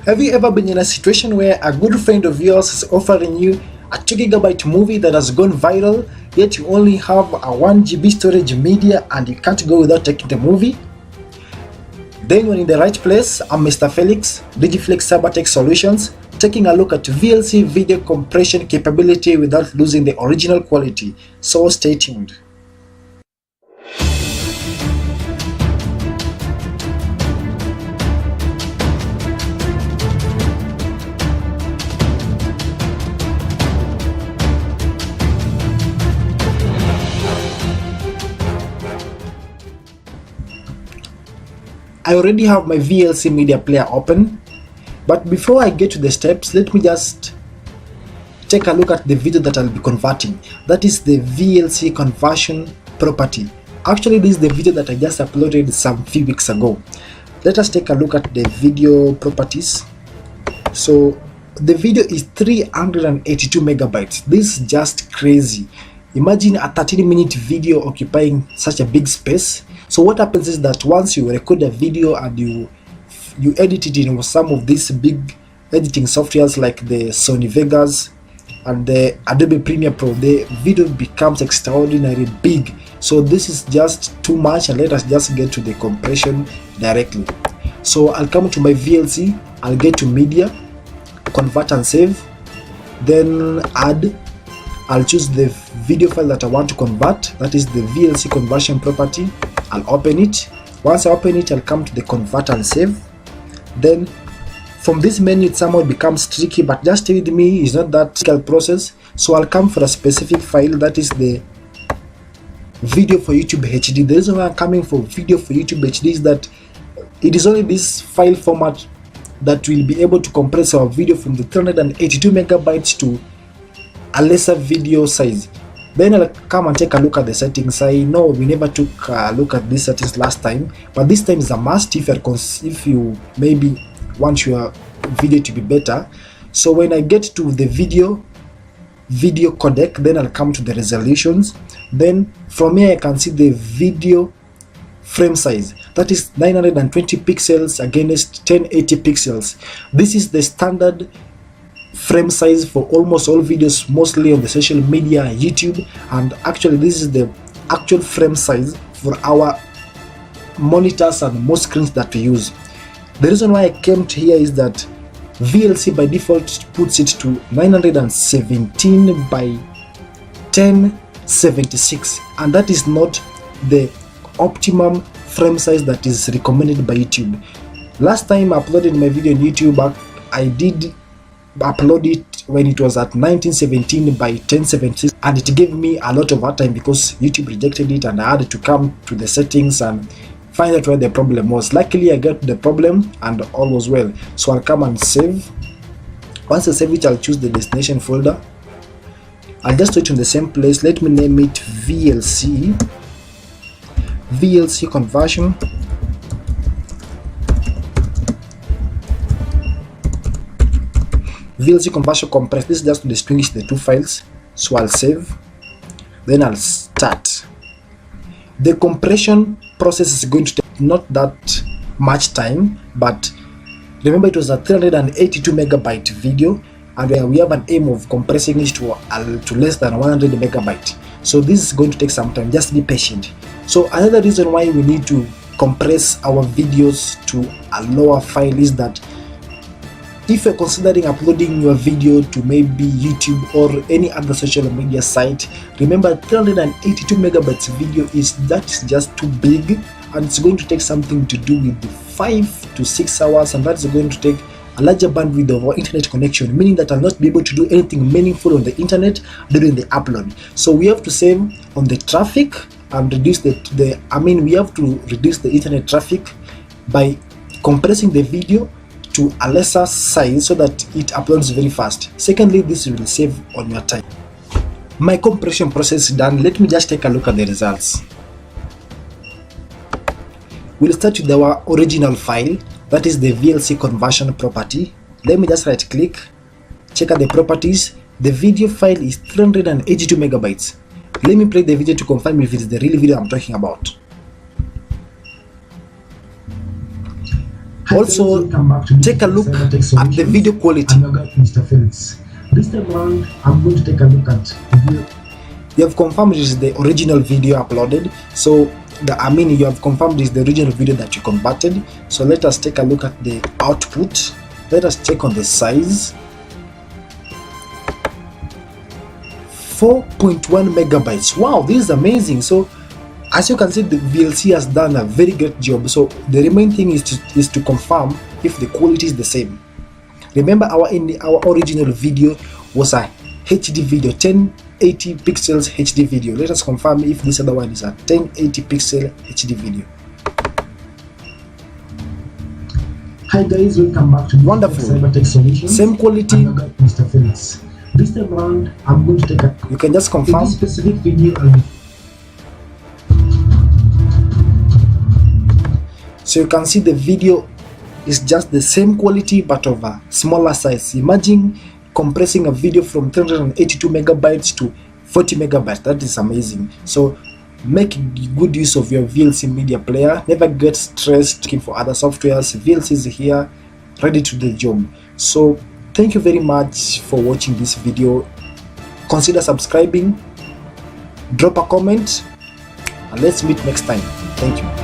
Have you ever been in a situation where a good friend of yours is offering you a 2 GB movie that has gone viral, yet you only have a 1 GB storage media and you can't go without taking the movie? Then you're in the right place. I'm Mr. Felix, Digiflex Cybertech Solutions, taking a look at VLC video compression capability without losing the original quality. So stay tuned. I already have my VLC Media Player open, but before I get to the steps, let me just take a look at the video that I'll be converting. That is the VLC conversion property. Actually, this is the video that I just uploaded some few weeks ago. Let us take a look at the video properties. So the video is 382 megabytes. This is just crazy. Imagine a 13-minute video occupying such a big space. So what happens is that once you record a video and you edit it in some of these big editing softwares like the Sony Vegas and the Adobe Premiere Pro, the video becomes extraordinarily big. So this is just too much, and let us just get to the compression directly. So I'll come to my VLC, I'll get to media, convert and save, then add. I'll choose the video file that I want to convert, that is the VLC conversion property. I'll open it. Once I open it, I'll come to the convert and save. Then from this menu it somehow becomes tricky, but just stay with me, it's not that difficult process. So I'll come for a specific file, that is the video for YouTube HD. The reason why I'm coming for video for YouTube HD is that it is only this file format that will be able to compress our video from the 382 megabytes to a lesser video size. Then I'll come and take a look at the settings. I know we never took a look at these settings last time, but this time is a must if you maybe want your video to be better. So when I get to the video codec, then I'll come to the resolutions. Then from here I can see the video frame size, that is 920 pixels against 1080 pixels. This is the standard frame size for almost all videos, mostly on the social media, YouTube, and actually this is the actual frame size for our monitors and most screens that we use. The reason why I came to here is that VLC by default puts it to 917 by 1076, and that is not the optimum frame size that is recommended by YouTube. Last time I uploaded my video on YouTube, I did upload it when it was at 1917 by 1076, and it gave me a lot of hard time because YouTube rejected it, and I had to come to the settings and find out where the problem was. Luckily I got the problem and all was well. So I'll come and save. Once I save it, I'll choose the destination folder. I'll just do it in the same place. Let me name it VLC conversion. VLC conversion compress. This is just to distinguish the two files. So I'll save, then I'll start. The compression process is going to take not that much time, but remember it was a 382 megabyte video, and we have an aim of compressing it to less than 100 megabyte. So this is going to take some time. Just be patient. So another reason why we need to compress our videos to a lower file is that if you're considering uploading your video to maybe YouTube or any other social media site, remember 382 megabytes video is just too big, and it's going to take something to do with 5 to 6 hours, and that's going to take a larger bandwidth of our internet connection, meaning that I'll not be able to do anything meaningful on the internet during the upload. So we have to save on the traffic and reduce we have to reduce the internet traffic by compressing the video to a lesser size so that it uploads very fast. Secondly, this will save on your time. My compression process is done. Let me just take a look at the results. We'll start with our original file, that is the VLC conversion property. Let me just right click, check out the properties. The video file is 382 megabytes. Let me play the video to confirm if it's the real video I'm talking about. Also, take a look at the video quality. Mr. Felix. This time around, I'm going to take a look at the video. You have confirmed it is the original video uploaded. So you have confirmed it is the original video that you converted. So let us take a look at the output. Let us check on the size. 4.1 megabytes. Wow, this is amazing. So as you can see, the VLC has done a very great job. So the remaining thing is to confirm if the quality is the same. Remember, our original video was a HD video, 1080 pixels HD video. Let us confirm if this other one is a 1080 pixel HD video. Hi guys, welcome back to Wonderful. Cybertech Solutions. Same quality. I'm your guide, Mr. Felix. This time around, I'm going to take a. You can just In confirm. this specific video, So you can see the video is just the same quality but of a smaller size. Imagine compressing a video from 382 megabytes to 40 megabytes. That is amazing. So make good use of your VLC Media Player. Never get stressed looking for other softwares. VLC is here, ready to do the job. So thank you very much for watching this video. Consider subscribing, drop a comment, and let's meet next time. Thank you.